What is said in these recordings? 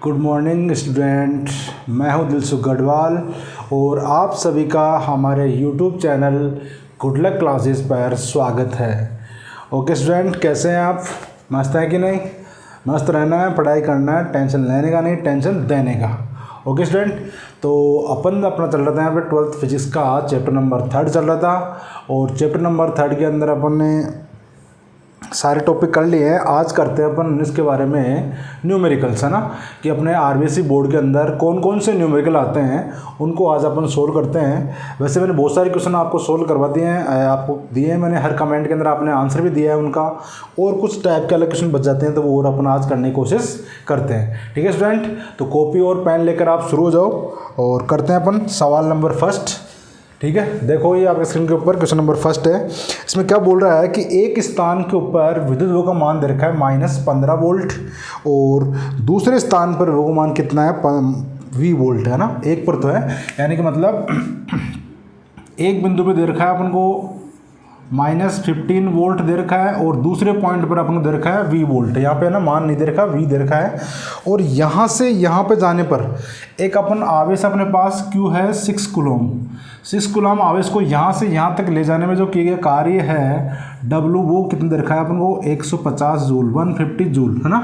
Good morning student. मैं हूं दिलसुख गढ़वाल और आप सभी का हमारे YouTube channel good luck classes पर स्वागत है। ओके स्टूडेंट, कैसे हैं आप? मस्त हैं कि नहीं? मस्त रहना है, पढ़ाई करना है, टेंशन लेने का नहीं, टेंशन देने का। ओके स्टूडेंट, तो अपन अपना चल रहा था यहाँ पे 12th फिजिक्स का चैप्टर नंबर 3 चल रहा था और चैप्टर नंबर 3 के अंदर अपन ने सारे टॉपिक कर लिए हैं। आज करते हैं अपन इसके बारे में न्यूमेरिकल्स, है ना, कि अपने आरबीएससी बोर्ड के अंदर कौन कौन से न्यूमेरिकल आते हैं उनको आज अपन सोल्व करते हैं। वैसे मैंने बहुत सारे क्वेश्चन आपको सोल्व करवा दिए हैं, आपको दिए हैं मैंने, हर कमेंट के अंदर आपने आंसर भी दिया है उनका, और कुछ टाइप के अलग क्वेश्चन बच जाते हैं तो वो और अपन आज करने की कोशिश करते हैं। ठीक है स्टूडेंट, तो कॉपी और पेन लेकर आप शुरू हो जाओ और करते हैं अपन सवाल नंबर फर्स्ट। ठीक है, देखो ये आपके स्क्रीन के ऊपर क्वेश्चन नंबर फर्स्ट है। इसमें क्या बोल रहा है कि एक स्थान के ऊपर विद्युत विभव का मान दे रखा है -15 वोल्ट और दूसरे स्थान पर विभव का मान कितना है, V वोल्ट, है ना, एक पर तो है, यानी कि मतलब एक बिंदु पे दे रखा है अपन को -15 वोल्ट दे रखा है और दूसरे पॉइंट पर अपन को दे रखा है V वोल्ट। यहाँ पे ना मान नहीं दे रखा, V दे रखा है। और यहाँ से यहाँ पे जाने पर एक अपन आवेश अपने पास Q है 6 कूलम। 6 कूलम आवेश को यहाँ से यहाँ तक ले जाने में जो किया गया कार्य है W, वो कितना दे रखा है अपन को 150 जूल, 150 जूल, है ना,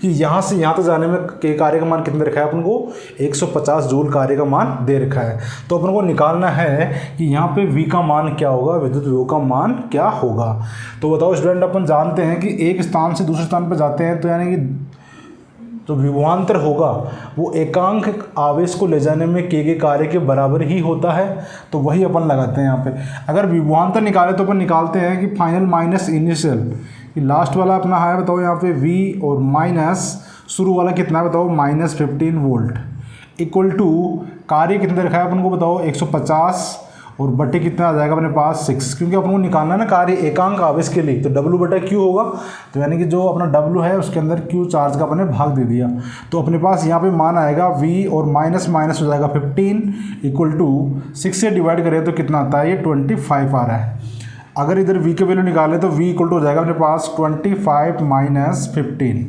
कि यहाँ से यहाँ तक जाने में के कार्य का मान कितना दे रखा है अपन को 150 जूल कार्य का मान दे रखा है। तो अपन को निकालना है कि यहाँ पे V का मान क्या होगा, विद्युत विभव का मान क्या होगा। तो बताओ स्टूडेंट, अपन जानते हैं कि एक स्थान से दूसरे स्थान पर जाते हैं तो यानी कि जो विभवांतर होगा वो एकांक आवेश को ले जाने में किए गए कार्य के बराबर ही होता है। तो वही अपन लगाते हैं यहाँ पे। अगर विभवांतर निकाले तो अपन निकालते हैं कि फाइनल माइनस इनिशियल, कि लास्ट वाला अपना है बताओ यहाँ पे V और माइनस शुरू वाला कितना है बताओ -15 वोल्ट, इक्वल टू कार्य कितना रखा है अपन को बताओ 150 और बटे कितना आ जाएगा अपने पास 6, क्योंकि अपन को निकालना है ना कार्य एकांक आवेश के लिए, तो W/Q होगा। तो यानी कि जो अपना W है उसके अंदर Q चार्ज का अपने भाग दे दिया, तो अपने पास यहाँ पे मान आएगा V और माइनस माइनस हो जाएगा 15 इक्वल टू 6 से डिवाइड करें तो कितना आता है, ये 25 आ रहा है। अगर इधर V के वैल्यू निकालें तो V इक्वल टू हो जाएगा अपने पास 25 - 15,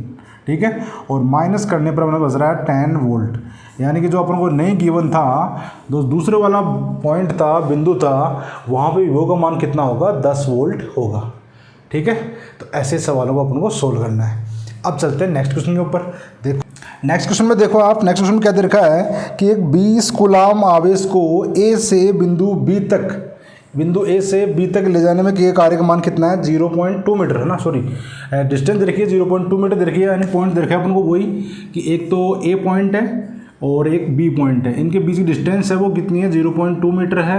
ठीक है, और माइनस करने पर अपने बच रहा है 10 वोल्ट। यानी कि जो अपन को नहीं गिवन था, दूसरे वाला पॉइंट था, बिंदु था, वहाँ पे विभव का मान कितना होगा, 10 वोल्ट होगा। ठीक है, तो ऐसे सवालों को अपन को सोल्व करना है। अब चलते हैं नेक्स्ट क्वेश्चन के ऊपर। देखो नेक्स्ट क्वेश्चन में, देखो आप नेक्स्ट क्वेश्चन में क्या दे रखा है कि एक 20 कूलम आवेश को A से बिंदु B तक, बिंदु A से B तक ले जाने में किए कार्य का मान कितना है, 0.2 मीटर, है ना, सॉरी डिस्टेंस दे रखी है 0.2 मीटर दे रखी है, यानी पॉइंट दे रखा है अपन को वही कि एक तो A पॉइंट है और एक B पॉइंट है, इनके बीच की डिस्टेंस है वो कितनी है, 0.2 मीटर है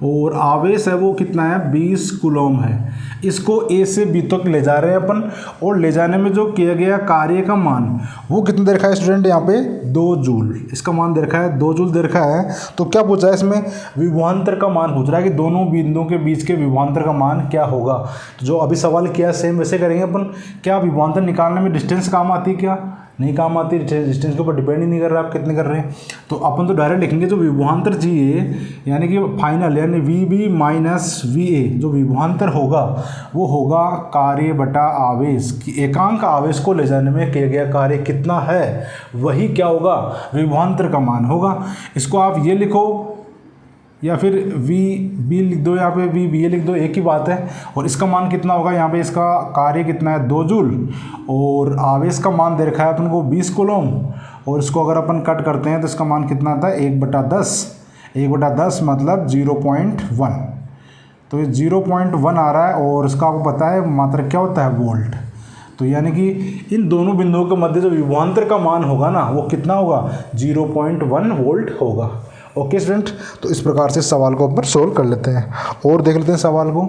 और आवेश है वो कितना है, 20 कूलम है। इसको A से B तक ले जा रहे हैं अपन, और ले जाने में जो किया गया कार्य का मान वो कितना दे रखा है स्टूडेंट, यहाँ पे 2 जूल, इसका मान दे रखा है 2 जूल दे रखा है। तो क्या पूछा है इसमें, विभवांतर का मान पूछ रहा है कि दोनों बिंदुओं के बीच के विभवांतर का मान क्या होगा। तो जो अभी सवाल किया सेम वैसे करेंगे अपन। क्या विभवांतर निकालने में डिस्टेंस काम आती है, क्या नहीं काम आती, डिस्टेंस के ऊपर डिपेंड ही नहीं कर रहा आप कितने कर रहे हैं। तो अपन तो डायरेक्ट लिखेंगे जो विभवांतर चाहिए, यानी कि फाइनल, यानी VB माइनस VA, जो विभवांतर होगा वो होगा कार्य बटा आवेश, कि एकांक आवेश को ले जाने में किया गया कार्य कितना है, वही क्या होगा, विभवांतर का मान होगा। इसको आप ये लिखो या फिर VB लिख दो, यहाँ पे VBA लिख दो, एक ही बात है। और इसका मान कितना होगा, यहाँ पे इसका कार्य कितना है, 2 जूल, और आवेश का मान दे रखा है अपन को 20 कूलम, और इसको अगर अपन कट करते हैं तो इसका मान कितना आता है, 1/10, 1/10 मतलब 0.1। तो ये 0.1 आ रहा है, और इसका आपको पता है मात्रा क्या होता है, वोल्ट। तो यानी कि इन दोनों बिंदुओं के मध्य जो विभवांतर का मान होगा ना, वो कितना होगा, 0.1 वोल्ट होगा। ओके स्टूडेंट, तो इस प्रकार से सवाल को ऊपर सोल्व कर लेते हैं और देख लेते हैं सवाल को।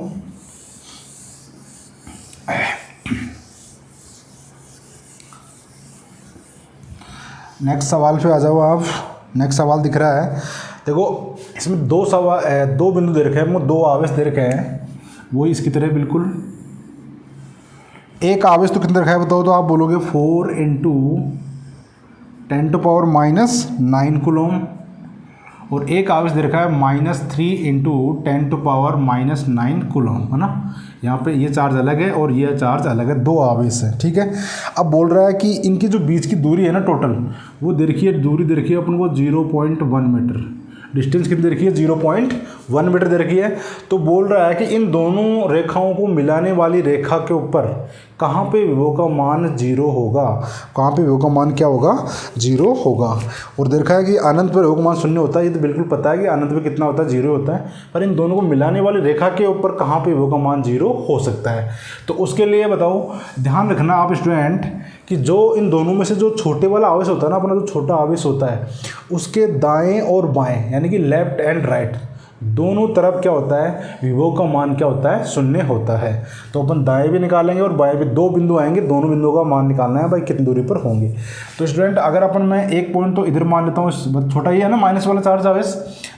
नेक्स्ट सवाल पे आ जाओ आप। नेक्स्ट सवाल दिख रहा है, देखो इसमें दो बिंदु दे रखे हैं, 2 आवेश दे रखे हैं, वही इसकी तरह बिल्कुल। एक आवेश तो कितना रखा है बताओ, तो आप बोलोगे 4 × 10⁻⁻9 कूलम, और एक आवेश दे रखा है -3 × 10⁻⁻9 कूलम, है ना। यहाँ पे ये चार्ज अलग है और ये चार्ज अलग है, दो आवेश है, ठीक है। अब बोल रहा है कि इनकी जो बीच की दूरी है ना टोटल, वो देखिए दूरी दे रखी है अपन को 0.1 मीटर, डिस्टेंस कितनी दे रखी है 0.1 मीटर दे रखी है। तो बोल रहा है कि इन दोनों रेखाओं को मिलाने वाली रेखा के ऊपर कहाँ पे विभव का मान 0 होगा, कहाँ पे विभव का मान क्या होगा 0 होगा। और देखा है कि अनंत पर विभव का मान 0 होता है, ये तो बिल्कुल पता है कि अनंत पे कितना होता है 0 होता है, पर इन दोनों को मिलाने वाली रेखा के ऊपर कहाँ पे विभव का मान 0 हो सकता है। तो उसके लिए बताओ, ध्यान रखना आप स्टूडेंट कि जो इन दोनों में से जो छोटे वाला आवेश होता है ना, अपना जो छोटा आवेश होता है उसके दाएं और बाएं यानी कि लेफ्ट एंड राइट दोनों तरफ क्या होता है, विभव का मान क्या होता है 0 होता है। तो अपन दाएं भी निकालेंगे और बाएं भी, दो बिंदु आएंगे, दोनों बिंदुओं का मान निकालना है भाई कितनी दूरी पर होंगे। तो स्टूडेंट अगर अपन मैं एक पॉइंट तो इधर मान लेता हूँ, छोटा ही है ना माइनस वाला चार्ज आवेश,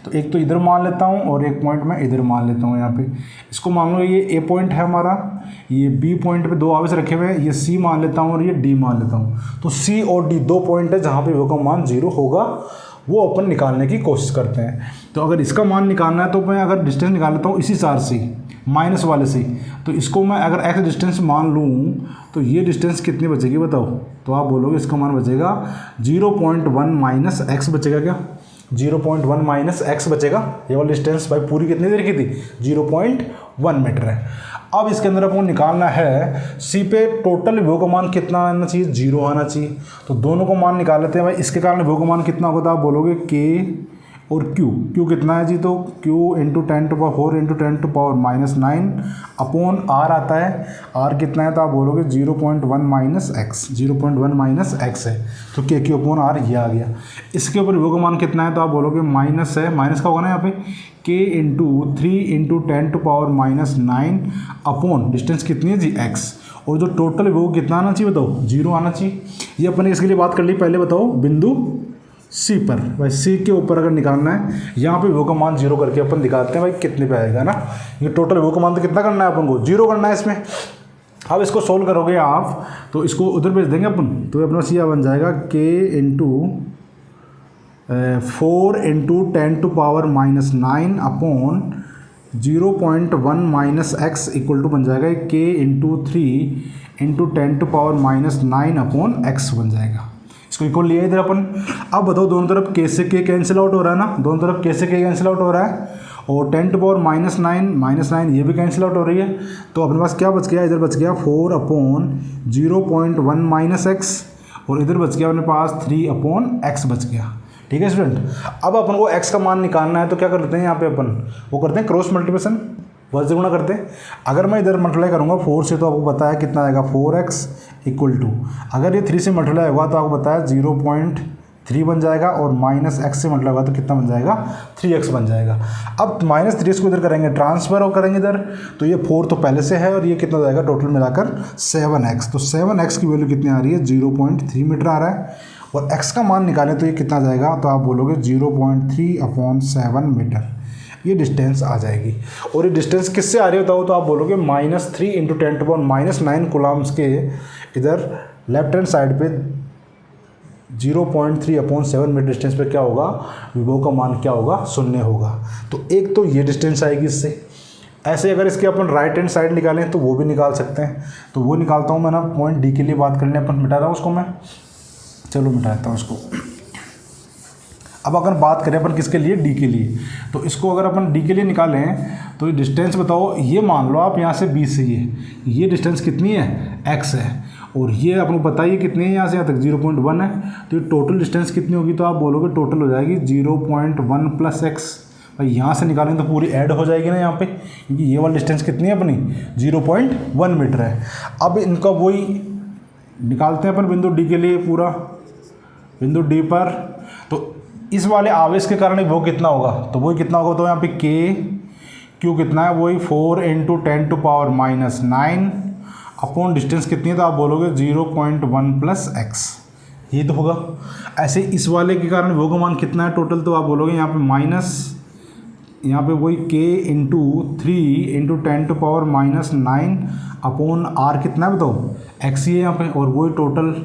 तो एक तो इधर मान लेता हूँ और एक पॉइंट मैं इधर मान लेता हूँ। यहाँ पे इसको मान लो ये ए पॉइंट है हमारा, ये बी पॉइंट पे दो आवेश रखे हुए हैं, ये सी मान लेता हूँ और ये डी मान लेता हूँ। तो सी और डी दो पॉइंट है जहाँ पे विभव का मान 0 होगा, वो अपन निकालने की कोशिश करते हैं। तो अगर इसका मान निकालना है तो मैं अगर डिस्टेंस निकाल लेता हूँ इसी चार्ज से, माइनस वाले से, तो इसको मैं अगर एक्स डिस्टेंस मान लूँ तो ये डिस्टेंस कितनी बचेगी बताओ। तो आप बोलोगे इसका मान बचेगा 0.1 माइनस एक्स बचेगा, क्या 0.1 माइनस एक्स बचेगा। ये वाली डिस्टेंस भाई पूरी कितनी देर की थी 0.1 मीटर है। अब इसके अंदर आपको निकालना है सी पे टोटल विभव का मान कितना आना चाहिए, 0 आना चाहिए। तो दोनों को मान निकाल लेते हैं भाई। इसके कारण विभव का मान कितना होगा, तो आप बोलोगे के और क्यू कितना है जी, तो Q into 10⁴ into 10⁻⁹ upon R आता है, आर कितना है तो आप बोलोगे 0.1 माइनस एक्स, 0.1 माइनस एक्स है, तो के क्यू अपॉन आर ये आ गया। इसके ऊपर विभव का मान कितना है तो आप बोलोगे माइनस है, माइनस का होगा ना यहाँ पे के इंटू 3 इंटू 10⁻⁹ अपॉन डिस्टेंस कितनी है जी एक्स, और जो टोटल विभव कितना आना चाहिए बताओ 0 आना चाहिए। ये अपने इसके लिए बात कर ली। पहले बताओ बिंदु सी पर, भाई सी के ऊपर अगर निकालना है, यहाँ पे विभव का मान 0 करके अपन दिखाते हैं भाई कितने पे आएगा ना। ये टोटल विभव का मान तो कितना करना है अपन को 0 करना है इसमें। अब इसको सोल्व करोगे आप तो इसको उधर भेज देंगे अपन, तो अपना सी बन जाएगा K into 4 into 10⁻⁹ upon 0.1 minus X equal to बन जाएगा K into 3 into 10⁻⁹ upon x बन जाएगा। इसको इक्वल लिया इधर अपन। अब बताओ दोनों तरफ के से के कैंसिल आउट हो रहा है ना, दोनों तरफ के से के कैंसिल आउट हो रहा है, और 10⁻⁹ ये भी कैंसिल आउट हो रही है। तो अपने पास क्या बच गया, इधर बच गया 4/0.1 माइनस एक्स, और इधर बच गया अपने पास 3/x बच गया। ठीक है स्टूडेंट। अब अपन को x का मान निकालना है तो क्या करते हैं यहाँ पे अपन वो करते हैं क्रॉस मल्टीप्लिकेशन, वर्ग गुणा करते हैं। अगर मैं इधर मल्टीप्लाई करूँगा 4 से तो आपको बताया कितना आएगा 4x इक्वल टू, अगर ये 3 से मल्टीप्लाई होगा तो आपको बताया 0.3 बन जाएगा, और माइनस एक्स से मल्टीप्लाई होगा तो कितना बन जाएगा 3x बन जाएगा। अब -3 को इधर करेंगे ट्रांसफर और करेंगे इधर, तो ये 4 तो पहले से है और ये कितना हो जाएगा टोटल मिलाकर 7x। तो 7x की वैल्यू कितनी आ रही है 0.3 मीटर आ रहा है, और x का मान निकालें तो ये कितना जाएगा, तो आप बोलोगे 0.3/7 मीटर ये डिस्टेंस आ जाएगी। और ये डिस्टेंस किससे आ रही होता हो तो आप बोलोगे -3 इंटू 10⁻⁹ कूलम्स के इधर लेफ्ट हैंड साइड पे 0.3/7 मीटर डिस्टेंस पे क्या होगा, विभव का मान क्या होगा 0 होगा। तो एक तो ये डिस्टेंस आएगी इससे। ऐसे अगर इसके अपन राइट हैंड साइड निकालें तो वो भी निकाल सकते हैं, तो वो निकालता हूँ मैं ना। पॉइंट डी के लिए बात करने अपन मिटा रहा हूँ उसको मैं, चलो मिटा देता हूँ उसको। अब अगर बात करें अपन किसके लिए, डी के लिए, तो इसको अगर अपन डी के लिए निकालें तो ये डिस्टेंस बताओ, ये मान लो आप यहाँ से 20 से ये डिस्टेंस कितनी है x है, और ये आपको बताइए कितनी है यहाँ से यहाँ तक 0.1 है। तो ये टोटल डिस्टेंस कितनी होगी, तो आप बोलोगे टोटल हो जाएगी 0.1 प्लस एक्स। भाई यहाँ से निकालें तो पूरी ऐड हो जाएगी ना यहाँ पे, क्योंकि ये वाली डिस्टेंस कितनी है अपनी 0.1 मीटर है। अब इनका वही निकालते हैं अपन बिंदु डी के लिए, पूरा बिंदु डी पर। तो इस वाले आवेश के कारण वो कितना होगा, तो वही कितना होगा, तो यहाँ पे के क्यू कितना है, वही 4 इंटू 10⁻⁹ अपॉन डिस्टेंस कितनी है, तो आप बोलोगे 0.1 प्लस एक्स, ये तो होगा। ऐसे इस वाले के कारण वो का मान कितना है टोटल, तो आप बोलोगे यहाँ पे माइनस, यहाँ पे वही के इंटू 3 इंटू 10⁻⁹ अपॉन आर कितना है बताओ एक्स ही है यहाँ पे, और वही टोटल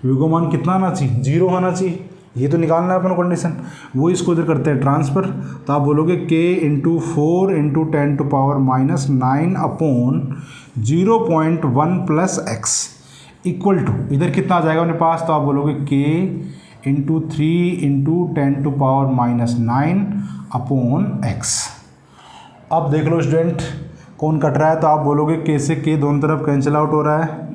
विभव मान कितना आना चाहिए 0 आना चाहिए। ये तो निकालना है अपन को कंडीशन, वो इसको इधर करते हैं ट्रांसफ़र। तो आप बोलोगे k into 4 into 10 to power minus 9 upon 0.1 plus X equal to, इधर कितना आ जाएगा अपने पास, तो आप बोलोगे k into 3 into 10 to power minus 9 upon X. अब देख लो स्टूडेंट कौन कट रहा है, तो आप बोलोगे k से k दोनों तरफ कैंसिल आउट हो रहा है,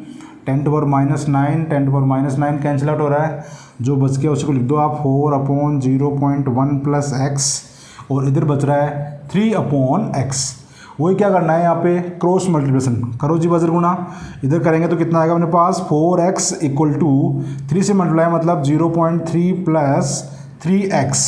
10 to power minus 9 10 to power minus 9 cancel out हो रहा है, जो बच गया उसको लिख दो आप 4 अपॉन 0.1 प्लस एक्स, और इधर बच रहा है 3 अपॉन एक्स। वही क्या करना है यहाँ पे, क्रॉस मल्टीप्लिकेशन करो जी, वज्र गुणा, इधर करेंगे तो कितना आएगा अपने पास 4x इक्वल टू 3 से मल्टीप्लाई मतलब 0.3 प्लस 3x,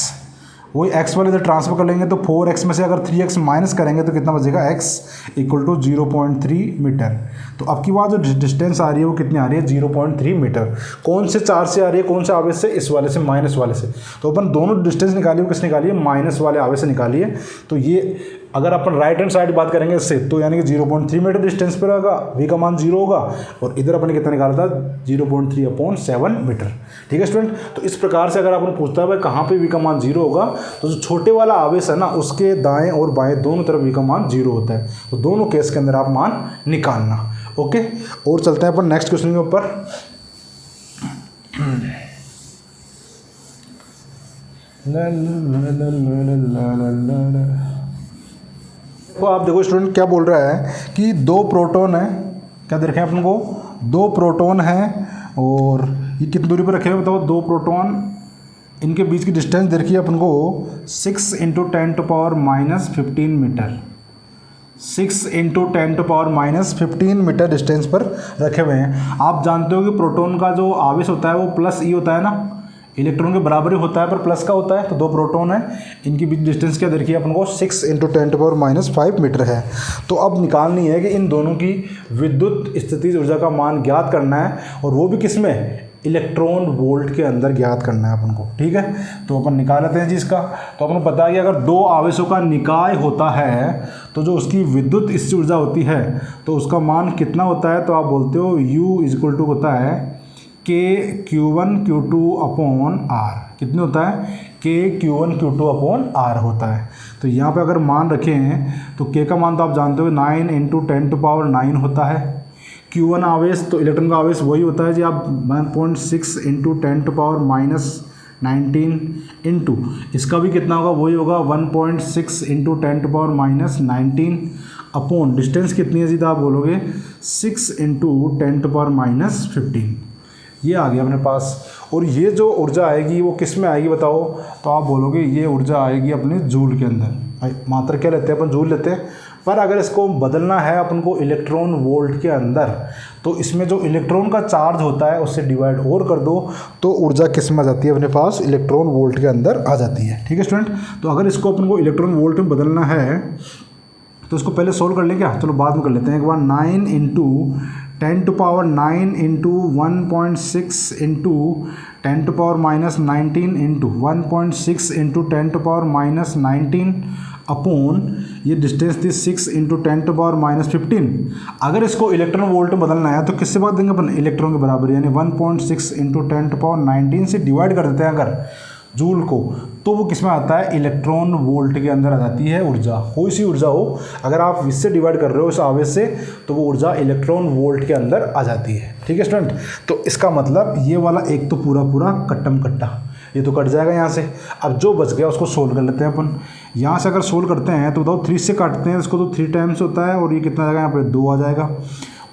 वही x वाले इधर ट्रांसफर कर लेंगे तो 4x में से अगर 3x माइनस करेंगे तो कितना बचेगा x इक्वल टू 0.3 मीटर। तो अब की बात जो डिस्टेंस आ रही है वो कितनी आ रही है 0.3 मीटर। कौन से चार्ज से आ रही है, कौन से आवेश से, इस वाले से, माइनस वाले से। तो अपन दोनों डिस्टेंस निकालिए, किस निकालिए, माइनस वाले आवेश से निकालिए। तो ये अगर अपन राइट हैंड साइड बात करेंगे इससे, तो यानी कि 0.3 मीटर डिस्टेंस पर होगा, v का मान 0 होगा, और इधर अपन ने कितना निकाला था 0.3 अपॉन 7 मीटर। ठीक है स्टूडेंट, तो इस प्रकार से अगर अपन पूछता है भाई कहाँ पे v का मान 0 होगा, तो जो छोटे वाला आवेश है ना उसके दाएं और बाएं दोनों तरफ v का मान 0 होता है। तो दोनों केस के अंदर आप मान निकालना। ओके, और चलते हैं अपन नेक्स्ट क्वेश्चन के ऊपर। तो आप देखो स्टूडेंट क्या बोल रहा है कि 2 प्रोटॉन है, क्या देखें अपन को 2 प्रोटॉन है, और ये कितनी दूरी पर रखे हुए बताओ 2 प्रोटॉन, इनके बीच की डिस्टेंस देखिए अपन को 6 into 10 to power minus 15 metre, 6 into 10 to power minus 15 metre distance पर रखे हुए हैं। आप जानते हो कि प्रोटॉन का जो आवेश होता है वो प्लस ई होता है ना, इलेक्ट्रॉन के बराबर ही होता है पर प्लस का होता है। तो 2 प्रोटॉन है, इनकी बीच डिस्टेंस क्या देखिए अपन को 6 into 10 to power minus 5 metre है। तो अब निकालनी है कि इन दोनों की विद्युत स्थितिज ऊर्जा का मान ज्ञात करना है, और वो भी किस में, इलेक्ट्रॉन वोल्ट के अंदर ज्ञात करना है अपन को। ठीक है, तो अपन निकाल लेते हैं जी इसका। तो अपन को पता है कि अगर 2 आवेशों का निकाय होता है तो जो उसकी विद्युत स्थितिज ऊर्जा होती है तो उसका मान कितना होता है, तो आप बोलते हो U इक्वल टू होता है k Q1 Q2 upon R। कितने होता है, k Q1 Q2 upon R होता है। तो यहाँ पे अगर मान रखें तो k का मान तो आप जानते हो 9 इंटू 10 टू पावर 9 होता है। Q1 आवेश तो इलेक्ट्रॉन का आवेश वही होता है जी, आप 1.6 into 10 to power minus 19 into इसका भी कितना होगा, वही होगा 1.6 into 10 to power minus 19 upon distance कितनी है सीधा आप बोलोगे 6 इंटू 10 टू पावर माइनस 15। ये आ गया अपने पास। और ये जो ऊर्जा आएगी वो किस में आएगी बताओ, तो आप बोलोगे ये ऊर्जा आएगी अपने जूल के अंदर। मात्रा क्या लेते हैं अपन, जूल लेते हैं, पर अगर इसको बदलना है अपन को इलेक्ट्रॉन वोल्ट के अंदर, तो इसमें जो इलेक्ट्रॉन का चार्ज होता है उससे डिवाइड और कर दो, तो ऊर्जा किस में आ जाती है अपने पास, इलेक्ट्रॉन वोल्ट के अंदर आ जाती है। ठीक है स्टूडेंट, तो अगर इसको अपन को इलेक्ट्रॉन वोल्ट में बदलना है तो इसको पहले सोल्व कर लें क्या, चलो बाद में कर लेते हैं। एक बार 9 into 10 to power 9 into 1.6 into 10 to power minus 19 into 1.6 into 10 to power minus 19 upon ये डिस्टेंस थी 6 इंटू 10 टू पावर माइनस 15। अगर इसको इलेक्ट्रॉन वोल्ट में बदलना है तो किससे बात देंगे अपन, इलेक्ट्रॉन के बराबर, यानी 1.6 इंटू 10 टू पावर 19 से डिवाइड कर देते हैं अगर जूल को, तो वो किस में आता है, इलेक्ट्रॉन वोल्ट के अंदर आ जाती है ऊर्जा। कोई सी ऊर्जा हो, अगर आप इससे डिवाइड कर रहे हो इस आवेश से, तो वो ऊर्जा इलेक्ट्रॉन वोल्ट के अंदर आ जाती है। ठीक है स्टूडेंट, तो इसका मतलब ये वाला एक तो पूरा पूरा कट्टम कट्टा, ये तो कट जाएगा यहाँ से। अब जो बच गया उसको सोल्व कर लेते हैं अपन। यहाँ से अगर सोल्व करते हैं तो बताओ 3 से काटते हैं इसको, तो 3 टाइम्स होता है, और ये कितना जाएगा यहाँ पे 2 आ जाएगा।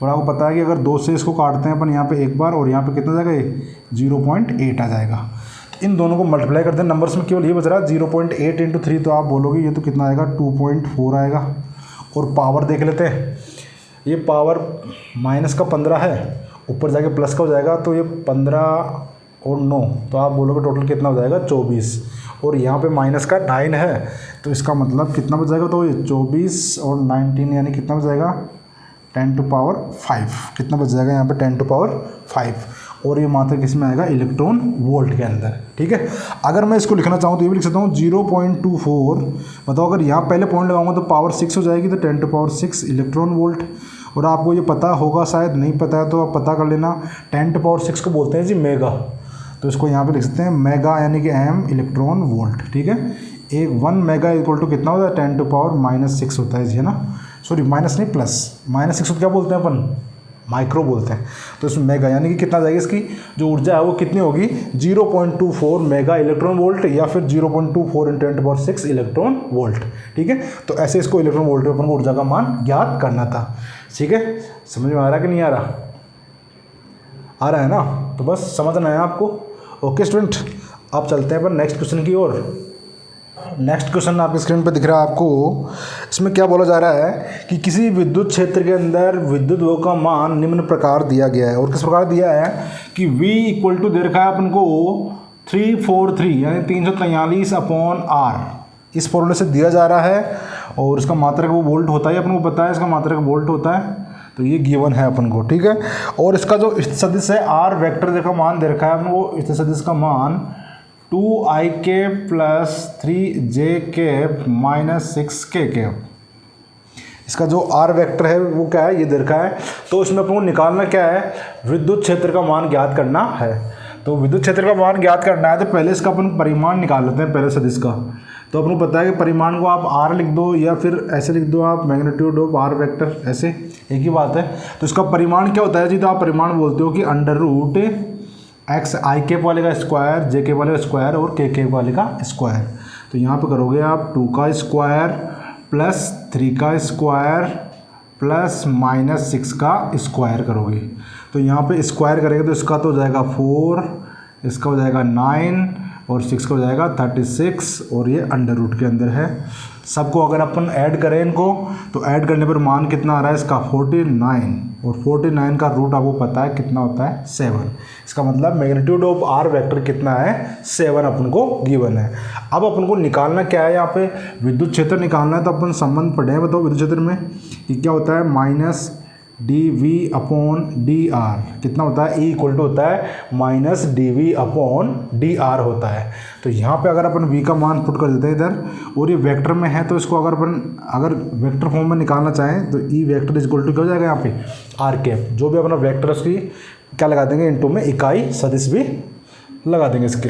और आपको पता है कि अगर 2 से इसको काटते हैं अपन यहाँ पे एक बार, और यहाँ पे कितना जाएगा, ये 0.8 आ जाएगा। इन दोनों को मल्टीप्लाई करते हैं, नंबर्स में केवल ये बच रहा है 0.8 इंटू 3, तो आप बोलोगे ये तो कितना आएगा 2.4 आएगा। और पावर देख लेते हैं, ये पावर माइनस का 15 है, ऊपर जाके प्लस का हो जाएगा, तो ये 15 और 9, तो आप बोलोगे टोटल कितना हो जाएगा 24। और यहाँ पे माइनस का 9 है, तो इसका मतलब कितना बच जाएगा, तो ये 24 और 19 यानी कितना बच जाएगा 10 टू पावर 5। कितना बच जाएगा यहाँ पे 10 टू पावर 5। और ये मात्रा किस में आएगा, इलेक्ट्रॉन वोल्ट के अंदर। ठीक है, अगर मैं इसको लिखना चाहूँ तो ये भी लिख सकता हूँ 0.24। बताओ अगर यहाँ पहले पॉइंट लगाऊंगा तो पावर 6 हो जाएगी, तो 10 टू पावर 6 इलेक्ट्रॉन वोल्ट। और आपको ये पता होगा, शायद नहीं पता है तो आप पता कर लेना, 10 टू पावर 6 को बोलते हैं जी मेगा। तो इसको यहाँ पे लिख सकते हैं मेगा यानी कि एम इलेक्ट्रॉन वोल्ट। ठीक है, एक 1 मेगा इक्वल टू कितना होता है 10⁻⁻6 होता है जी, है ना, सॉरी माइनस नहीं प्लस, -6 क्या बोलते हैं अपन, माइक्रो बोलते हैं। तो इसमें मेगा यानी कि कितना जाएगी, इसकी जो ऊर्जा है वो कितनी होगी 0.24 मेगा इलेक्ट्रॉन वोल्ट या फिर 0.24 × 10⁻⁶ इलेक्ट्रॉन वोल्ट। ठीक है, तो ऐसे इसको इलेक्ट्रॉन वोल्ट में अपन को ऊर्जा का मान ज्ञात करना था। ठीक है, समझ में आ रहा है कि नहीं आ रहा, आ रहा है ना, तो बस समझना है आपको। ओके स्टूडेंट, अब चलते हैं अपन नेक्स्ट क्वेश्चन की ओर। नेक्स्ट क्वेश्चन आपकी स्क्रीन पर दिख रहा है आपको। इसमें क्या बोला जा रहा है कि किसी विद्युत क्षेत्र के अंदर विद्युत विभव का मान निम्न प्रकार दिया गया है। और किस प्रकार दिया है कि V इक्वल टू दे रखा है अपन को 343 यानी 343/R, इस फॉर्मूले से दिया जा रहा है। और इसका मात्रक वो वोल्ट होता है, अपन को पता है इसका मात्रक वोल्ट होता है, तो ये गिवन है अपन को। ठीक है, और इसका जो सदिश है R वेक्टर का मान दे रखा है अपन को, इस सदिश का मान 2ik + 3j - 6k। इसका जो R वेक्टर है वो क्या है, ये दे रखा है। तो इसमें अपन को निकालना क्या है, विद्युत क्षेत्र का मान ज्ञात करना है। तो विद्युत क्षेत्र का मान ज्ञात करना है तो पहले इसका अपन परिमाण निकाल लेते हैं, पहले सदिश का। तो अपन को पता है कि परिमाण को आप R लिख दो या फिर ऐसे लिख दो आप मैग्नीट्यूड ऑफ R वेक्टर, ऐसे एक ही बात है। तो इसका परिमाण क्या होता है जी, तो आप परिमाण बोलते हो कि √x ik वाले का स्क्वायर, jk वाले का स्क्वायर और kk वाले का स्क्वायर। तो यहाँ पे करोगे आप 2 का स्क्वायर प्लस 3 का स्क्वायर प्लस -6 का स्क्वायर करोगे। तो यहाँ पे स्क्वायर करेंगे तो इसका तो हो जाएगा 4, इसका हो जाएगा 9 और 6 का हो जाएगा 36 और ये अंडर रूट के अंदर है। सबको अगर अपन ऐड करें इनको तो ऐड करने पर मान कितना आ रहा है इसका 49, और 49 का रूट आपको पता है कितना होता है 7। इसका मतलब मैग्नीट्यूड ऑफ R वेक्टर कितना है 7 अपन को गिवन है। अब अपन को निकालना क्या है, यहाँ पे विद्युत क्षेत्र निकालना है। तो अपन संबंध पढ़े हैं, बताओ विद्युत क्षेत्र में कि क्या होता है -dV/dr कितना होता है, E इक्वल टू होता है -dV/dr होता है। तो यहाँ पे अगर अपन V का मान पुट कर देते हैं इधर, और ये वेक्टर में है तो इसको अगर अपन वेक्टर फॉर्म में निकालना चाहें तो E वेक्टर इक्वल टू क्या हो जाएगा यहाँ पे r, जो भी अपना वेक्टर उसकी क्या लगा देंगे इनटू में इकाई सदिश भी लगा देंगे इसके।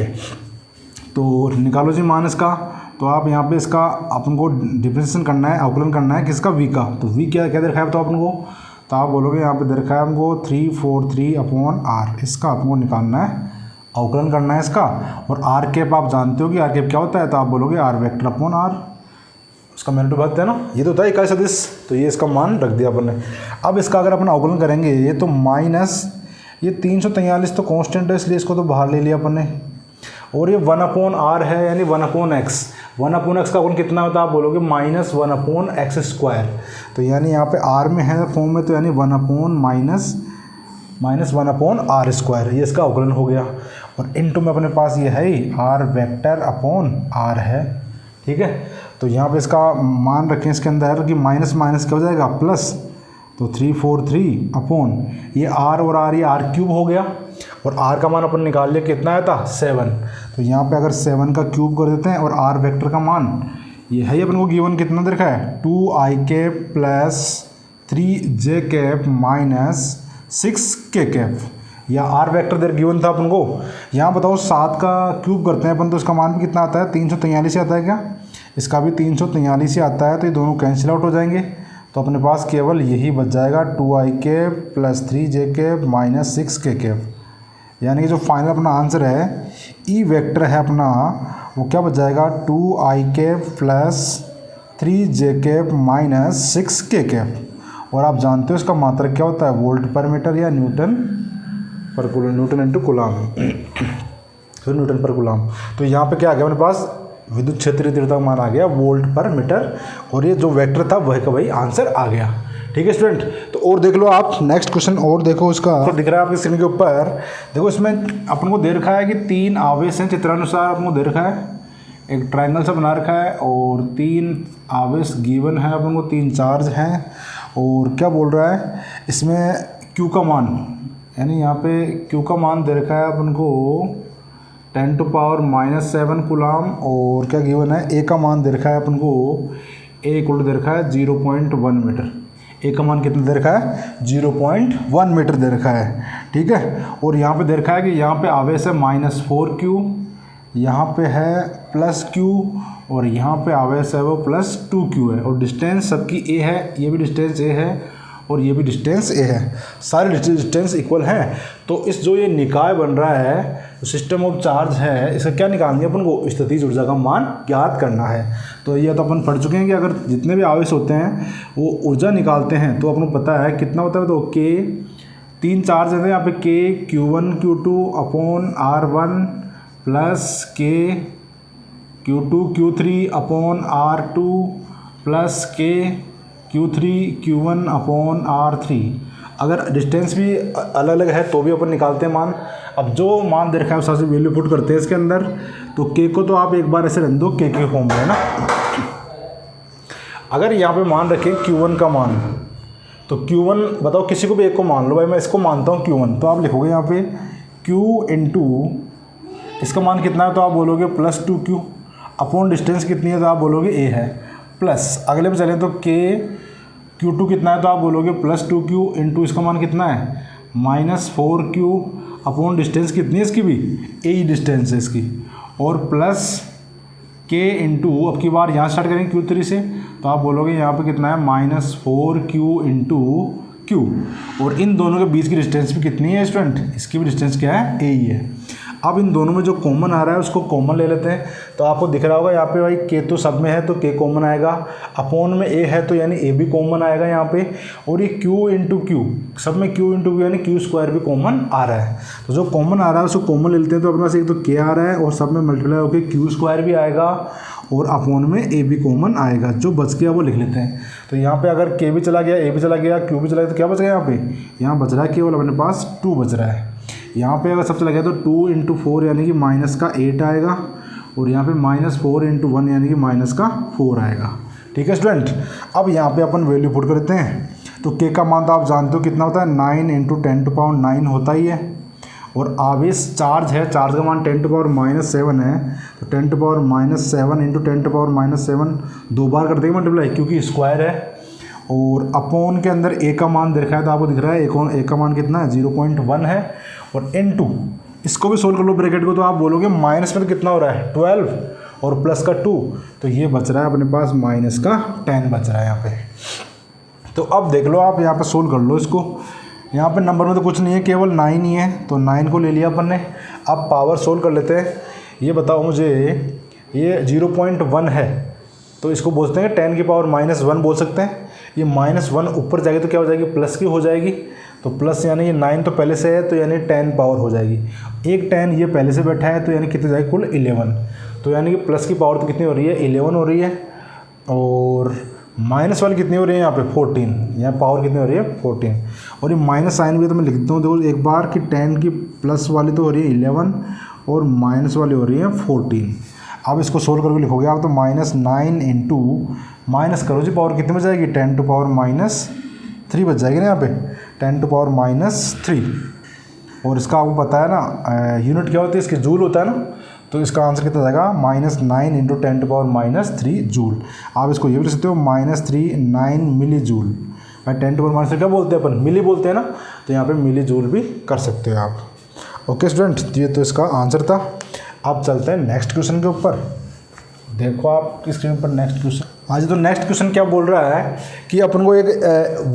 तो निकालो जी मान इसका। तो आप यहाँ पे इसका अपन को डिफरेंशिएशन करना है, अवकलन करना है किसका, V का। तो V क्या क्या देखा है तो अपन को, तो आप बोलोगे यहाँ पे दे रखा है हमको 343/R, इसका आपको निकालना है, अवकलन करना है इसका। और R आप जानते हो कि R क्या होता है, तो आप बोलोगे R वेक्टर/R, उसका मैग्नीट्यूड भागते हैं ना, ये तो होता है इकाई सदिश। तो ये इसका मान रख दिया अपन ने। अब इसका अगर अपन अवकलन करेंगे ये तो ये 343 तो कांस्टेंट है इसलिए इसको तो बाहर ले लिया अपन ने। और ये 1/R है यानी 1/x, 1/x का गुण कितना होता है आप बोलोगे -1/x²। तो यानी यहाँ पे R में है फॉर्म में, तो यानी 1/-1/R², ये इसका अवकलन हो गया। और इनटू में अपने पास ये है ही R वेक्टर/R है। ठीक है, तो यहाँ पे इसका मान रखें इसके अंदर कि माइनस क्या हो जाएगा प्लस, तो 343 ये R और R ये R³ हो गया। और R का मान अपन निकाल लिया कितना आया था 7। तो यहाँ पे अगर 7 का क्यूब कर देते हैं और R वेक्टर का मान ये है अपन को गिवन कितना देखा है 2ik + 3j - 6k, या R वेक्टर देर गिवन था अपन को। यहाँ बताओ 7 का क्यूब करते हैं अपन तो इसका मान भी कितना आता है 343 आता है क्या, इसका भी 343 ही आता है। तो ये दोनों कैंसिल आउट हो जाएंगे, तो अपने पास केवल यही बच जाएगा 2ik + 3j - 6k। यानी कि जो फाइनल अपना आंसर है E वेक्टर है अपना, वो क्या बच जाएगा 2ik + 3j - 6k। और आप जानते हो इसका मात्रक क्या होता है वोल्ट/मीटर या न्यूटन पर कूलम, न्यूटन इंटू कूलम, फिर न्यूटन पर कूलम। तो यहाँ पे क्या आ गया अपने पास विद्युत क्षेत्रीय तीव्रता का मान आ गया वोल्ट/मीटर, और ये जो वेक्टर था वही का वही आंसर आ गया। ठीक है स्टूडेंट, तो और देख लो आप नेक्स्ट क्वेश्चन और देखो उसका, तो दिख रहा है आपकी स्क्रीन के ऊपर। देखो इसमें अपन को दे रखा है कि 3 आवेश हैं, चित्रानुसार अपन को दे रखा है, एक ट्रायंगल सा बना रखा है और 3 आवेश गिवन है अपन को, 3 चार्ज हैं। और क्या बोल रहा है इसमें Q का मान, यानी यहाँ पे Q का मान दे रखा है अपन को 10⁻⁻7 कूलम। और क्या गिवन है A का मान दे रखा है अपन को, A इक्वल दे रखा है 0.1 मीटर। A का मान कितना दे रखा है 0.1 मीटर दे रखा है। ठीक है। और यहाँ पे देखा है कि यहाँ पे आवेश है -4q, यहाँ पे है +q, और यहाँ पे आवेश है वो +2q है, और डिस्टेंस सबकी a है, ये भी डिस्टेंस a है और ये भी डिस्टेंस a है, सारे डिस्टेंस इक्वल हैं। तो इस जो ये निकाय बन रहा है, सिस्टम ऑफ चार्ज है, इसका क्या निकालना है अपन को, स्थितिज ऊर्जा का मान ज्ञात करना है। तो ये तो अपन पढ़ चुके हैं कि अगर जितने भी आवेश होते हैं वो ऊर्जा निकालते हैं तो अपन को पता है कितना होता है। तो k 3 चार्ज है यहाँ पे, k q1 q2 upon r1 plus k q2 q3 upon r2 plus k q3 q1 upon r3। अगर डिस्टेंस भी अलग अलग है तो भी अपन निकालते हैं मान। अब जो मान दे रखा है उस से वैल्यू पुट करते हैं इसके अंदर। तो k को तो आप एक बार ऐसे रख दो, k के फॉर्म में है ना। अगर यहाँ पे मान रखें q1 का मान, तो q1 बताओ, किसी को भी एक को मान लो, भाई मैं इसको मानता हूँ q1, तो आप लिखोगे यहाँ पे q इंटू इसका मान कितना है तो आप बोलोगे +2q, अपॉन डिस्टेंस कितनी है तो आप बोलोगे a है, प्लस अगले पे चलें तो k q2 कितना है तो आप बोलोगे +2q इंटू इसका मान कितना है -4q, अपॉन डिस्टेंस कितनी है इसकी भी a ही डिस्टेंस है इसकी, और प्लस k इंटू अब की बार यहाँ स्टार्ट करेंगे q3 से, तो आप बोलोगे यहाँ पे कितना है -4q इंटू q, और इन दोनों के बीच की डिस्टेंस भी कितनी है स्टूडेंट, इसकी भी डिस्टेंस क्या है a ही है। अब इन दोनों में जो कॉमन आ रहा है उसको कॉमन ले लेते हैं। तो आपको दिख रहा होगा यहाँ पे भाई k तो सब में है तो k कॉमन आएगा, अपॉन में a है तो यानी a भी कॉमन आएगा यहाँ पे, और ये q इंटू क्यू, सब में q इंटू क्यू यानी q² भी कॉमन आ रहा है। तो जो कॉमन आ रहा है उसको कॉमन ले लेते हैं। तो अपने पास एक तो k आ रहा है और सब में मल्टीप्लाई होकर q² भी आएगा और अपॉन में a भी कॉमन आएगा, जो बच गया वो लिख लेते हैं। तो यहाँ पे अगर k भी चला गया, a भी चला गया, q भी चला गया, तो क्या बच गया यहाँ बच रहा है केवल अपने पास 2 बच रहा है। यहाँ पे अगर सब चला गया तो 2 इंटू 4 यानी कि -8 आएगा, और यहाँ पे -4 इंटू 1 यानी कि -4 आएगा। ठीक है स्टूडेंट। अब यहाँ पे अपन वैल्यू पुट करते हैं। तो k का मान तो आप जानते हो कितना होता है, 9 इंटू 10⁻9 होता ही है, और आवेश चार्ज है, चार्ज का मान 10⁻⁻7 है, तो 10⁻⁻7 इंटू 10⁻⁻7 दो बार कर देंगे मल्टीप्लाई क्योंकि स्क्वायर है, और अपॉन के अंदर a का मान दिख रहा है तो आपको दिख रहा है a का मान कितना है 0.1 है, और इनटू इसको भी सोल्व कर लो ब्रैकेट को, तो आप बोलोगे माइनस में तो कितना हो रहा है 12 और प्लस का 2, तो ये बच रहा है अपने पास -10 बच रहा है यहाँ पे। तो अब देख लो आप यहाँ पे सोल्व कर लो इसको। यहाँ पे नंबर में तो कुछ नहीं है, केवल 9 ही है, तो 9 को ले लिया अपन ने। अब पावर सोल्व कर लेते हैं। ये बताओ मुझे, ये 0.1 है तो इसको बोलते हैं 10⁻⁻1 बोल सकते हैं। ये -1 ऊपर जाएगी तो क्या हो जाएगी, प्लस की हो जाएगी, तो प्लस यानी ये 9 तो पहले से है तो यानी 10 पावर हो जाएगी, एक 10 ये पहले से बैठा है तो यानी कितनी जाएगी कुल 11, तो यानी कि प्लस की पावर तो कितनी हो रही है 11 हो रही है, और माइनस वाली कितनी हो रही है यहाँ पे 14, यहाँ पावर कितनी हो रही है 14, और ये माइनस साइन भी तो मैं लिखता हूँ देखो एक बार कि 10 की प्लस वाली तो हो रही है 11 और माइनस वाली हो रही है 14। अब इसको सोल्व करके लिखोगे आप तो -9 इंटू माइनस करो जी, पावर कितनी बच जाएगी 10⁻³ बच जाएगी ना यहाँ पे 10⁻³ और इसका आपको पता है ना यूनिट क्या होती है इसकी, जूल होता है ना, तो इसका आंसर कितना जाएगा -9 इंटू 10⁻³ जूल। आप इसको ये भी लिख सकते हो -39 मिली जूल। भाई 10⁻³ क्या बोलते हैं अपन, मिली बोलते हैं ना, तो यहाँ पे मिली जूल भी कर सकते हो आप। ओके स्टूडेंट, ये तो इसका आंसर था। अब चलते हैं नेक्स्ट क्वेश्चन के ऊपर। देखो आपकी स्क्रीन पर नेक्स्ट क्वेश्चन। आज तो नेक्स्ट क्वेश्चन क्या बोल रहा है कि अपन को एक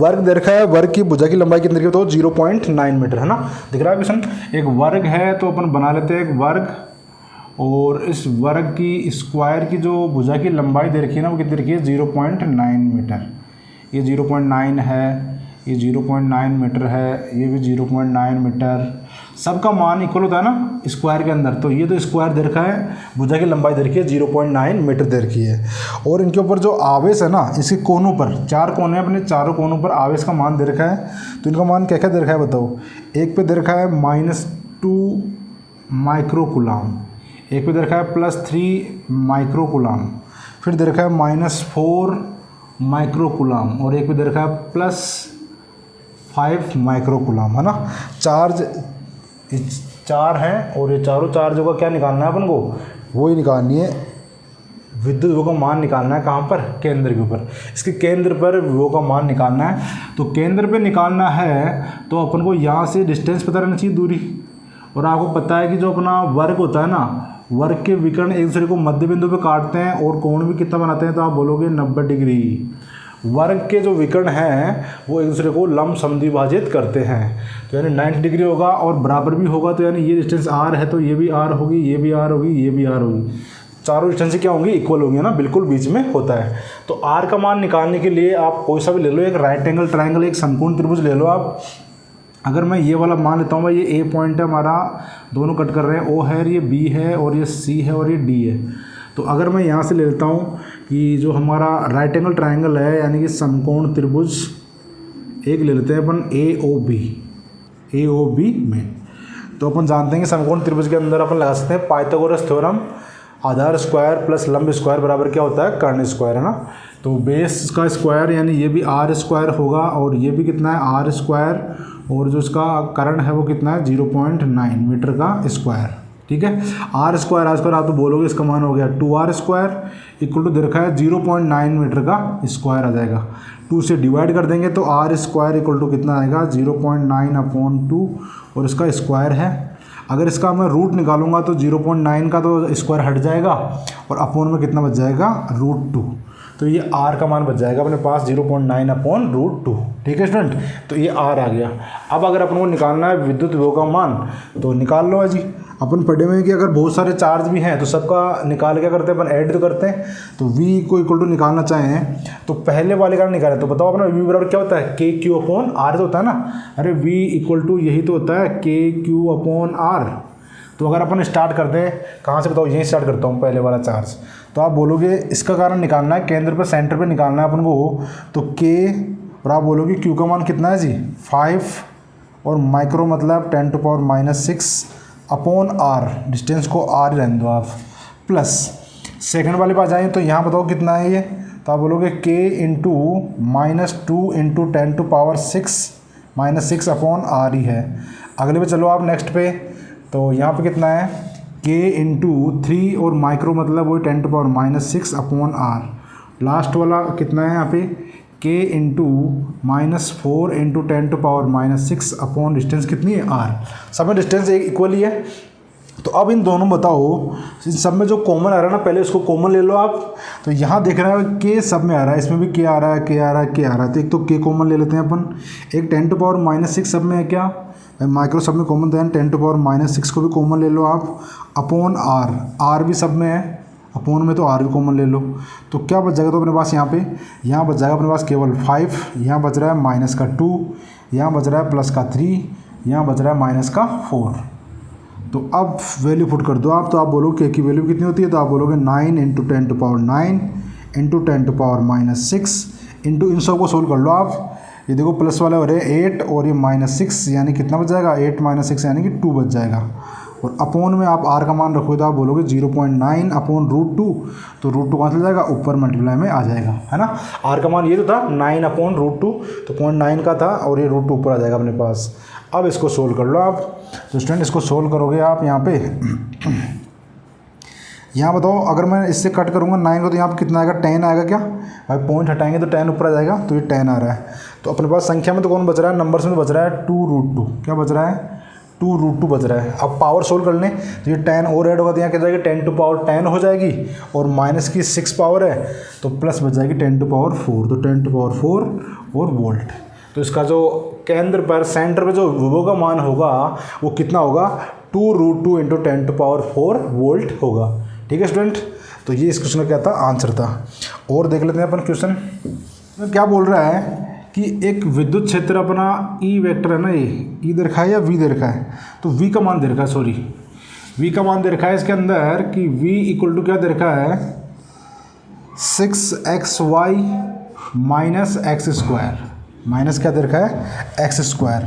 वर्ग दे रखा है, वर्ग की भुजा की लंबाई कितनी है तो 0.9 मीटर है ना, दिख रहा है क्वेश्चन। एक वर्ग है तो अपन बना लेते हैं एक वर्ग, और इस वर्ग की स्क्वायर की जो भुजा की लंबाई दे रखी है ना वो कितनी रखी है 0.9 मीटर। ये 0.9 है, ये 0.9 मीटर है, ये भी 0.9 मीटर, सबका मान इक्वल होता है ना स्क्वायर के अंदर। तो ये तो स्क्वायर दे रखा है, भुजा की लंबाई दे रखी है 0.9 मीटर दे रखी है, और इनके ऊपर जो आवेश है ना इसके कोनों पर 4 कोने, अपने चारों कोनों पर आवेश का मान दे रखा है। तो इनका मान क्या क्या दे रखा है बताओ। एक पे दे रखा है -2 माइक्रोकुलाम, एक पे दे रखा है +3 माइक्रोकुलाम, फिर दे रखा है -4 माइक्रोकुलाम, और एक पे दे रखा है +5 माइक्रोकुलाम, है ना। चार्ज 4 हैं और ये चारों चार्जों का क्या निकालना है अपन को, वो ही निकालनी है विद्युत विभव का मान निकालना है कहाँ पर, केंद्र के ऊपर। इसके केंद्र पर विभव का मान निकालना है। तो केंद्र पे निकालना है तो अपन को यहाँ से डिस्टेंस पता रहना चाहिए, दूरी। और आपको पता है कि जो अपना वर्ग होता है ना, वर्ग के विकर्ण एक दूसरे को मध्य बिंदु पे काटते हैं और कोण भी कितना बनाते हैं, तो आप बोलोगे 90 डिग्री। वर्ग के जो विकर्ण हैं वो एक दूसरे को लंब समद्विभाजित करते हैं, तो यानी 90 डिग्री होगा और बराबर भी होगा। तो यानी ये डिस्टेंस r है तो ये भी r होगी, ये भी r होगी, ये भी r होगी। चारों डिस्टेंस क्या होंगी, इक्वल होंगी ना, बिल्कुल बीच में होता है। तो r का मान निकालने के लिए आप कोई सा भी ले लो, एक राइट एंगल ट्रायंगल, एक समकोण त्रिभुज ले लो आप। अगर मैं ये वाला मान लेता हूँ भाई, ये A पॉइंट है हमारा, दोनों कट कर रहे हैं, O है, ये B है और ये C है और ये D है। तो अगर मैं यहाँ से ले लेता हूँ कि जो हमारा राइट एंगल ट्रायंगल है यानी कि समकोण त्रिभुज, एक ले लेते हैं अपन AOB में। तो अपन जानते हैं कि समकोण त्रिभुज के अंदर अपन लगा सकते हैं पाइथागोरस थ्योरम, आधार स्क्वायर प्लस लंब स्क्वायर बराबर क्या होता है, कर्ण स्क्वायर, है ना। तो बेस का स्क्वायर यानी ये भी r स्क्वायर होगा और ये भी कितना है, r स्क्वायर, और जो इसका कर्ण है वो कितना है, 0.9 मीटर का स्क्वायर। ठीक है, r स्क्वायर आप तो बोलोगे इसका मान हो गया 2r स्क्वायर इक्वल टू दे रखा है 0.9 मीटर का स्क्वायर आ जाएगा। 2 से डिवाइड कर देंगे तो r स्क्वायर इक्वल टू कितना आएगा, 0.9/2 और इसका स्क्वायर है। अगर इसका मैं रूट निकालूंगा तो 0.9 का तो स्क्वायर हट जाएगा और अपोन में कितना बच जाएगा, √2। तो ये r का मान बच जाएगा अपने पास 0.9/√2। ठीक है स्टूडेंट, तो ये r आ गया। अब अगर अपन को निकालना है विद्युत विभव का मान तो निकाल लो जी। अपन पढ़े हुए हैं कि अगर बहुत सारे चार्ज भी हैं तो सबका निकाल क्या करते हैं अपन, ऐड तो करते हैं। तो v को इक्वल टू निकालना चाहें तो पहले वाले का निकालें तो बताओ अपना v बराबर क्या होता है, KQ/R तो होता है ना। अरे v इक्वल टू यही तो होता है KQ/R। तो अगर अपन स्टार्ट करते हैं कहाँ से, बताओ, यहीं स्टार्ट करता हूँ पहले वाला चार्ज। तो आप बोलोगे इसका कारण निकालना है, केंद्र पर सेंटर पे निकालना है अपन को। तो K और आप बोलोगे Q का मान कितना है जी, 5 और माइक्रो मतलब 10⁻⁶/R, डिस्टेंस को R रहने दो आप, प्लस सेकंड वाले पास जाएँ तो यहाँ बताओ कितना है ये, तो आप बोलोगे K × -2 × 10⁻⁶ ही है। अगले पे चलो आप नेक्स्ट पे, तो यहाँ पे कितना है K × 3 और माइक्रो मतलब वही 10⁻⁶/R। लास्ट वाला कितना है यहाँ पे K × -4 × 10⁻⁶ डिस्टेंस कितनी है, R। सब में डिस्टेंस एक इक्वल ही है। तो अब इन दोनों बताओ, इन सब में जो कॉमन आ रहा है ना, पहले उसको कॉमन ले लो आप। तो यहाँ देख रहा है K सब में आ रहा है, इसमें भी K आ रहा है, K आ रहा है, K आ रहा है। तो एक तो K कॉमन ले लेते हैं अपन। एक 10⁻⁻6 सब में है क्या, माइक्रो सब में कॉमन था, 10⁻⁻6 को भी कॉमन ले लो आप, अपॉन R, R भी सब में है, अपोन में तो R भी कॉमन ले लो। तो क्या बच जाएगा तो अपने पास यहाँ बच जाएगा अपने पास केवल 5, यहाँ बच रहा है -2, यहाँ बच रहा है +3, यहाँ बच रहा है -4। तो अब वैल्यू पुट कर दो आप। तो आप बोलोगे K की वैल्यू कितनी होती है, तो आप बोलोगे 9 × 10⁻9 × 10⁻6 इंटू इन सब को सोल्व कर लो आप। ये देखो प्लस वाले हो रहे हैं 8 और ये -6 यानी कितना बच जाएगा, 8 - 6 यानी कि 2 बच जाएगा। और अपोन में आप R का मान रखोगे तो आप बोलोगे 0.9/√2, तो √2 कहाँ चला जाएगा, ऊपर मल्टीप्लाई में आ जाएगा, है ना। R का मान ये तो था 9/√2, तो 0.9 का था और ये √2 ऊपर आ जाएगा अपने पास। अब इसको सोल्व कर लो आप। तो स्टूडेंट इसको सोल्व करोगे आप यहाँ पे, यहाँ बताओ अगर मैं इससे कट करूँगा 9 को तो यहाँ पे कितना आएगा, 10 आएगा क्या भाई, पॉइंट हटाएंगे तो 10 ऊपर आ जाएगा, तो ये 10 आ रहा है। तो अपने पास संख्या में तो कौन बच रहा है, नंबर्स में तो बच रहा है 2√2, क्या बच रहा है 2√2 बच रहा है। अब पावर सोल्व कर लें तो ये 10 और ऐड होगा तो यहाँ क्या जाएगी 10⁻10 हो जाएगी, और माइनस की 6 पावर है तो प्लस बच जाएगी 10⁻4, तो 10⁻4 और वोल्ट। तो इसका जो केंद्र पर सेंटर पे जो विभव का मान होगा वो कितना होगा, 2√2 × 10⁻4 वोल्ट होगा। ठीक है स्टूडेंट, तो ये इस क्वेश्चन का क्या था, आंसर था। और देख लेते हैं अपन क्वेश्चन में क्या बोल रहा है कि एक विद्युत क्षेत्र अपना E वेक्टर है ना, ये E दे रखा है या V दे रखा है, तो V का मान दे रखा है, सॉरी V का मान दे रखा है इसके अंदर कि V इक्वल टू क्या दे रखा है 6xy - x², माइनस क्या दे रखा है x²।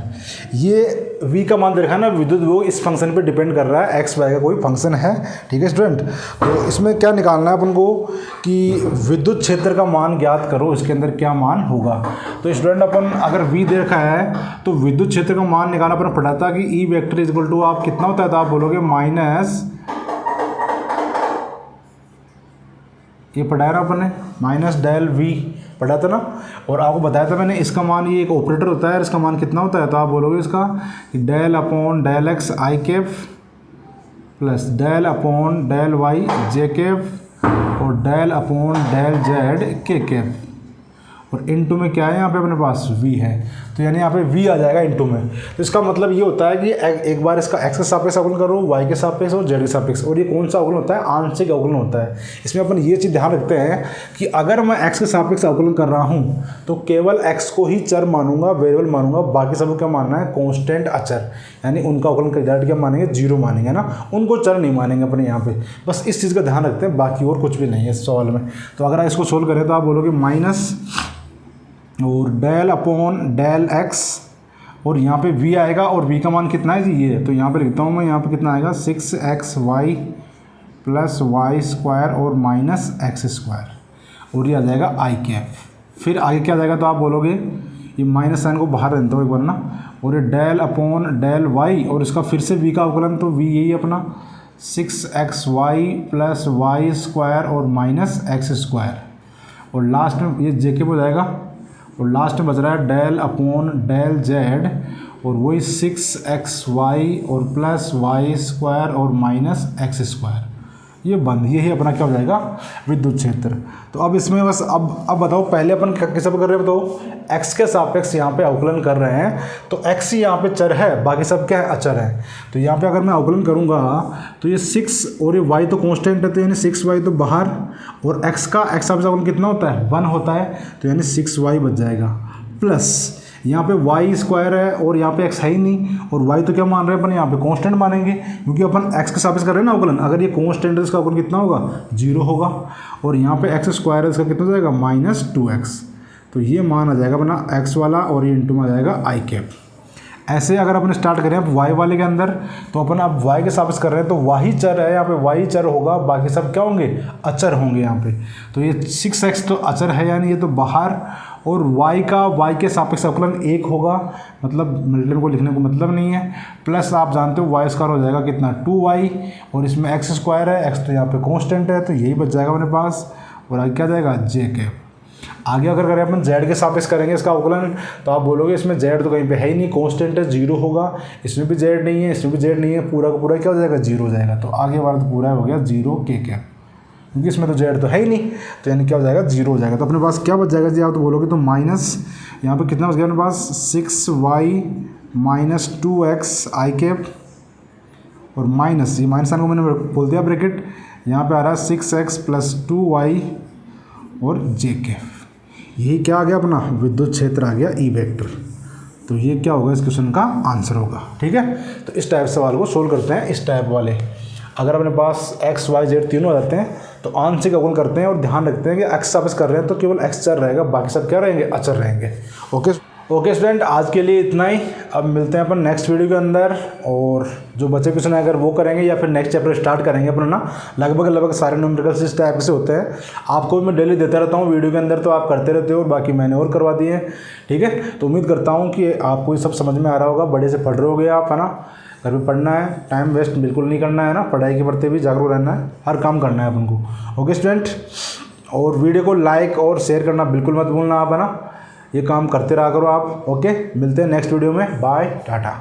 ये v का मान दे रखा है ना, विद्युत विभव इस फंक्शन पे डिपेंड कर रहा है, x y का कोई फंक्शन है। ठीक है स्टूडेंट, तो इसमें क्या निकालना है अपन को कि विद्युत क्षेत्र का मान ज्ञात करो, इसके अंदर क्या मान होगा। तो स्टूडेंट अपन अगर v दे रखा है तो विद्युत क्षेत्र का मान निकालना अपन पढ़ा था कि E vector is equal to आप कितना होता है, तो आप बोलोगे ये पढ़ाया ना अपन ने, माइनस डेल वी पढ़ा था ना। और आपको बताया था मैंने इसका मान, ये एक ऑपरेटर होता है, इसका मान कितना होता है, तो आप बोलोगे इसका del upon del X I cap plus del upon del Y J cap और del upon del Z K cap, और इनटू में क्या है यहाँ पे अपने पास v है, तो यानी यहाँ पे v आ जाएगा इनटू में। तो इसका मतलब ये होता है कि एक बार इसका x के सापेक्ष अवकलन करो, y के सापेक्ष और z के सापेक्ष, और ये कौन सा अवकलन होता है, आंशिक अवकलन होता है। इसमें अपन ये चीज़ ध्यान रखते हैं कि अगर मैं x के सापेक्ष अवकलन कर रहा हूँ तो केवल x को ही चर मानूंगा, वेरिएबल मानूंगा, बाकी सबको क्या मानना है, कॉन्स्टेंट अचर, यानी उनका अवकलन रिजल्ट क्या मानेंगे, जीरो मानेंगे ना, उनको चर नहीं मानेंगे अपने यहाँ पे। बस इस चीज़ का ध्यान रखते हैं, बाकी और कुछ भी नहीं है इस सवाल में। तो अगर इसको सोल्व करें तो आप बोलोगे माइनस और डेल अपॉन डेल एक्स, और यहाँ पे v आएगा, और v का मान कितना है जी, ये तो यहाँ पे लिखता हूँ मैं, यहाँ पे कितना आएगा 6xy प्लस वाई स्क्वायर और माइनस एक्स स्क्वायर, और ये आ जाएगा आई कैप। फिर आगे क्या आ जाएगा, तो आप बोलोगे ये माइनस साइन को बाहर देता हूँ एक बार ना, और ये डेल अपॉन डेल y, और इसका फिर से v का अवकलन, तो v यही अपना 6xy प्लस वाई स्क्वायर और माइनस एक्स स्क्वायर, और लास्ट में ये जे के हो जाएगा, और लास्ट में बच रहा है डेल अपॉन डेल जेड, और वही 6xy और प्लस वाई स्क्वायर और माइनस एक्स स्क्वायर, ये बंद, यही अपना क्या हो जाएगा, विद्युत क्षेत्र। तो अब इसमें बस अब बताओ, पहले अपन कैसे कर रहे हैं, बताओ x के सापेक्ष यहाँ पे अवकलन कर रहे हैं, तो x ही यहाँ पे चर है, बाकी सब क्या है, अचर है। तो यहाँ पे अगर मैं अवकलन करूँगा तो ये 6 और ये y तो कांस्टेंट है, तो यानी 6y तो बाहर, और x का सापेक्ष अवकलन कितना होता है, 1 होता है, तो यानी 6y बच जाएगा, प्लस यहाँ पे वाई स्क्वायर है और यहाँ पे x है ही नहीं, और y तो क्या मान रहे हैं अपन, यहाँ पे कांस्टेंट मानेंगे, क्योंकि अपन x के सापेक्ष कर रहे हैं ना अवकलन, अगर ये कांस्टेंट है इसका अवकलन कितना होगा, 0 होगा, और यहाँ पे x स्क्वायर है इसका कितना हो जाएगा, -2x, तो ये मान आ जाएगा अपना x वाला, और ये इंटू में आ जाएगा आई कैप। ऐसे अगर अपन स्टार्ट करें अब y वाले के अंदर, तो अपन अब y के सापेक्ष कर रहे हैं, तो y चर है, यहाँ पे y चर होगा, बाकी सब क्या होंगे, अचर होंगे यहाँ पे। तो ये 6x तो अचर है, यानी ये तो बाहर, और y के सापेक्ष अवकलन 1 होगा, मतलब मल्टीप्लाई को लिखने को मतलब नहीं है, प्लस आप जानते हो वाई स्क्वायर हो जाएगा कितना, 2y, और इसमें एक्स स्क्वायर है, x तो यहाँ पे कांस्टेंट है, तो यही बच जाएगा अपने पास, और आगे क्या जाएगा, जे कैप। आगे अगर करें अपन z के सापेक्ष करेंगे इसका अवकलन, तो आप बोलोगे इसमें z तो कहीं पे है ही नहीं, कांस्टेंट है, 0 होगा, इसमें भी z नहीं है, इसमें भी z नहीं है, पूरा का पूरा क्या हो जाएगा, 0 हो जाएगा। तो आगे वाला तो पूरा हो गया 0 के कैप, क्योंकि इसमें तो z तो है ही नहीं, तो यानी क्या हो जाएगा, 0 हो जाएगा। तो अपने पास क्या बच जाएगा जी, आप तो बोलोगे तो माइनस, यहाँ पे कितना बच गया अपने पास, 6y माइनस 2x आई कैप, और माइनस, ये माइनस साइन को मैंने बोल दिया ब्रैकेट, यहाँ पे आ रहा है 6x प्लस 2y और जे कैप। यही क्या आ गया अपना, विद्युत क्षेत्र आ गया, ई वेक्टर। तो ये क्या होगा, इस क्वेश्चन का आंसर होगा। ठीक है, तो इस टाइप सवाल को सोल्व करते हैं, इस टाइप वाले। अगर अपने पास x y z तीनों आ जाते हैं तो आंशिक अवकलन करते हैं, और ध्यान रखते हैं कि x सापेक्ष कर रहे हैं तो केवल x चर रहेगा, बाकी सब क्या रहेंगे, अचर रहेंगे। ओके स्टूडेंट, आज के लिए इतना ही। अब मिलते हैं अपन नेक्स्ट वीडियो के अंदर, और जो बचे क्वेश्चन है अगर वो करेंगे, या फिर नेक्स्ट चैप्टर स्टार्ट करेंगे अपन ना। लगभग सारे न्यूमेरिकल्स इस टाइप से होते हैं, आपको भी मैं डेली देता रहता हूँ वीडियो के अंदर, तो आप करते रहते हो, और बाकी मैंने और करवा दिए हैं। ठीक है, तो उम्मीद करता हूँ कि आपको ये सब समझ में आ रहा होगा, बड़े से पढ़ रहे होगे आप, है ना। घर में पढ़ना है, टाइम वेस्ट बिल्कुल नहीं करना है ना, पढ़ाई के प्रति भी जागरूक रहना है, हर काम करना है अपन को। ओके स्टूडेंट, और वीडियो को लाइक और शेयर करना बिल्कुल मत भूलना आप, है ना। ये काम करते रहा करो आप। ओके, मिलते हैं नेक्स्ट वीडियो में, बाय टाटा।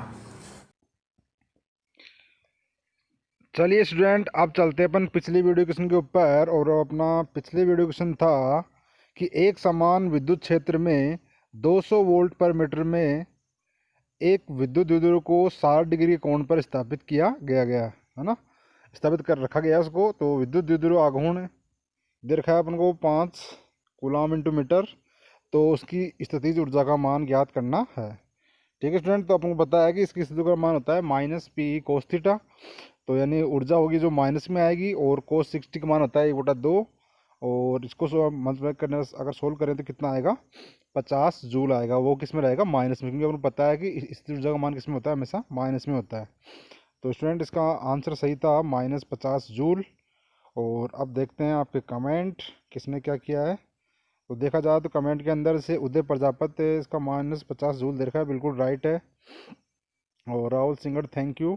चलिए स्टूडेंट, अब चलते हैं अपन पिछली वीडियो क्वेश्चन के ऊपर, और अपना पिछले वीडियो क्वेश्चन था कि एक समान विद्युत क्षेत्र में 200 वोल्ट पर मीटर में एक विद्युत द्विध्रुव को 60 डिग्री के कोण पर स्थापित किया गया है ना, स्थापित कर रखा गया उसको। तो विद्युत द्विध्रुव आघूर्ण दे रखा है अपन को 5 कूलम इंटू मीटर, तो उसकी स्थितिज ऊर्जा का मान ज्ञात करना है। ठीक है स्टूडेंट, तो अपन को पता है कि इसकी स्थिति का मान होता है -P कोस थीटा, तो यानी ऊर्जा होगी जो माइनस में आएगी, और कोस 60 का मान होता है 1/2, और इसको मल्टीप्लाई करने अगर सोल्व करें तो कितना आएगा, 50 जूल आएगा। वो किस में रहेगा, माइनस में, क्योंकि अपन को पता है कि स्थिर ऊर्जा का मान किस में होता है, हमेशा माइनस में होता है। तो स्टूडेंट, इसका आंसर सही था -50 जूल। और अब देखते हैं आपके कमेंट किसने क्या किया है। तो देखा जाए तो कमेंट के अंदर से उदय प्रजापति इसका -50 जूल दे रखा है, बिल्कुल राइट है। और राहुल सिंगर थैंक यू।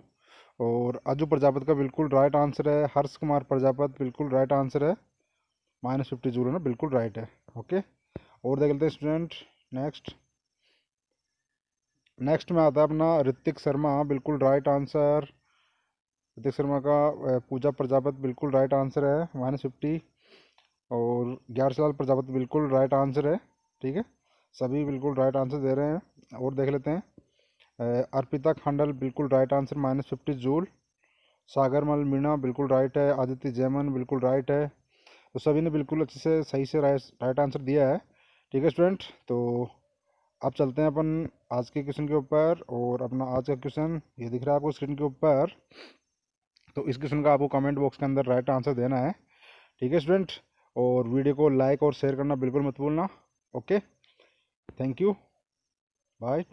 और अजू प्रजापति का बिल्कुल राइट आंसर है। हर्ष कुमार प्रजापति बिल्कुल राइट आंसर है। -50 जूल है ना, बिल्कुल राइट है। ओके, और देख लेते हैं स्टूडेंट। नेक्स्ट में आता है अपना ऋतिक शर्मा, बिल्कुल राइट आंसर। ऋतिक शर्मा का पूजा प्रजापति बिल्कुल राइट आंसर है, -50। और ग्यारह प्रजापति बिल्कुल राइट आंसर है। ठीक है, सभी बिल्कुल राइट आंसर दे रहे हैं। और देख लेते हैं अर्पिता खंडल बिल्कुल right answer, -50 joule. Sagarmal Meena बिल्कुल राइट है। आदित्य जैमन बिल्कुल राइट है। तो सभी ने बिल्कुल अच्छे से सही से राइट आंसर दिया है। ठीक है स्टूडेंट, तो अब चलते हैं अपन आज के क्वेश्चन के ऊपर। और अपना आज का क्वेश्चन ये दिख रहा है आपको स्क्रीन के ऊपर। तो इस क्वेश्चन का आपको कमेंट बॉक्स के अंदर राइट आंसर देना है। ठीक है स्टूडेंट, और वीडियो को लाइक और शेयर करना बिल्कुल मत भूलना। Okay, thank you, bye.